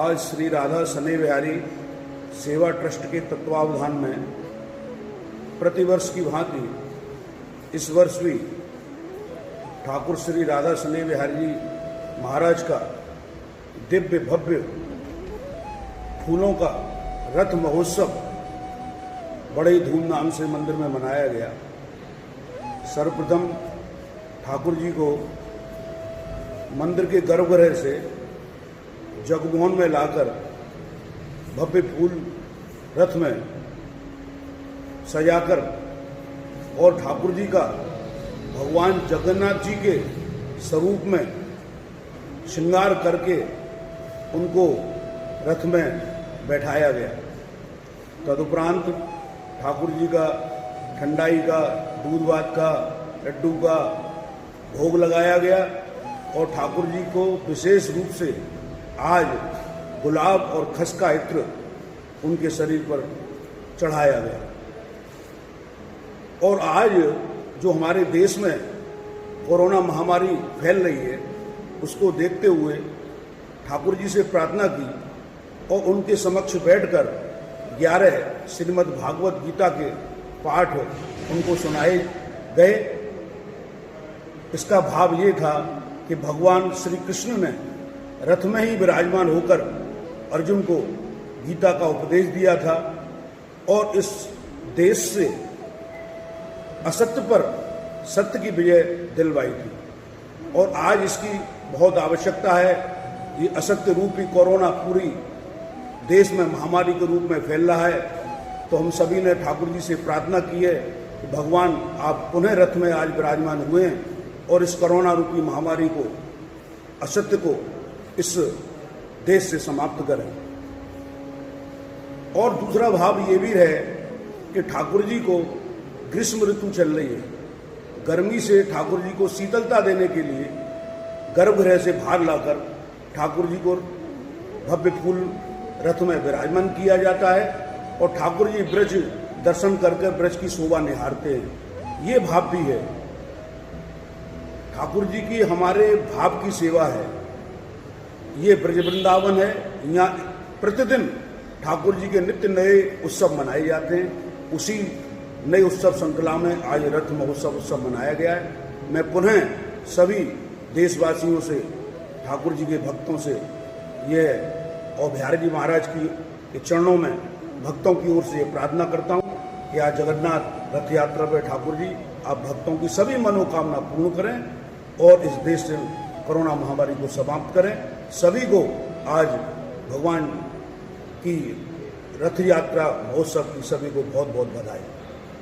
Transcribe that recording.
आज श्री राधा सने बिहारी सेवा ट्रस्ट के तत्वावधान में प्रतिवर्ष की भांति इस वर्ष भी ठाकुर श्री राधा सने बिहारी जी महाराज का दिव्य भव्य फूलों का रथ महोत्सव बड़े ही धूमधाम से मंदिर में मनाया गया। सर्वप्रथम ठाकुर जी को मंदिर के गर्भगृह से जगमोहन में लाकर भव्य फूल रथ में सजाकर और ठाकुर जी का भगवान जगन्नाथ जी के स्वरूप में श्रृंगार करके उनको रथ में बैठाया गया। तदुपरांत ठाकुर जी का ठंडाई का, दूध भात का, लड्डू का भोग लगाया गया और ठाकुर जी को विशेष रूप से आज गुलाब और खस का इत्र उनके शरीर पर चढ़ाया गया। और आज जो हमारे देश में कोरोना महामारी फैल रही है उसको देखते हुए ठाकुर जी से प्रार्थना की और उनके समक्ष बैठकर 11 श्रीमद् भागवत गीता के पाठ उनको सुनाए गए। इसका भाव ये था कि भगवान श्री कृष्ण ने रथ में ही विराजमान होकर अर्जुन को गीता का उपदेश दिया था और इस देश से असत्य पर सत्य की विजय दिलवाई थी। और आज इसकी बहुत आवश्यकता है। ये असत्य रूपी कोरोना पूरी देश में महामारी के रूप में फैल रहा है, तो हम सभी ने ठाकुर जी से प्रार्थना की है कि भगवान आप पुनः रथ में आज विराजमान हुए हैं और इस कोरोना रूपी महामारी को, असत्य को इस देश से समाप्त करें। और दूसरा भाव ये भी है कि ठाकुर जी को ग्रीष्म ऋतु चल रही है, गर्मी से ठाकुर जी को शीतलता देने के लिए गर्भगृह से बाहर लाकर ठाकुर जी को भव्य फूल रथ में विराजमान किया जाता है और ठाकुर जी ब्रज दर्शन करके ब्रज की शोभा निहारते हैं। ये भाव भी है। ठाकुर जी की हमारे भाव की सेवा है। ये ब्रज वृंदावन है। यहाँ प्रतिदिन ठाकुर जी के नित्य नए उत्सव मनाए जाते हैं। उसी नए उत्सव श्रृंखला में आज रथ महोत्सव उत्सव मनाया गया है। मैं पुनः सभी देशवासियों से, ठाकुर जी के भक्तों से ये और बिहारी जी महाराज के चरणों में भक्तों की ओर से ये प्रार्थना करता हूँ कि आज जगन्नाथ रथ यात्रा पर ठाकुर जी आप भक्तों की सभी मनोकामना पूर्ण करें और इस देश से कोरोना महामारी को समाप्त करें। सभी को आज भगवान की रथ यात्रा महोत्सव की सभी को बहुत बहुत बधाई।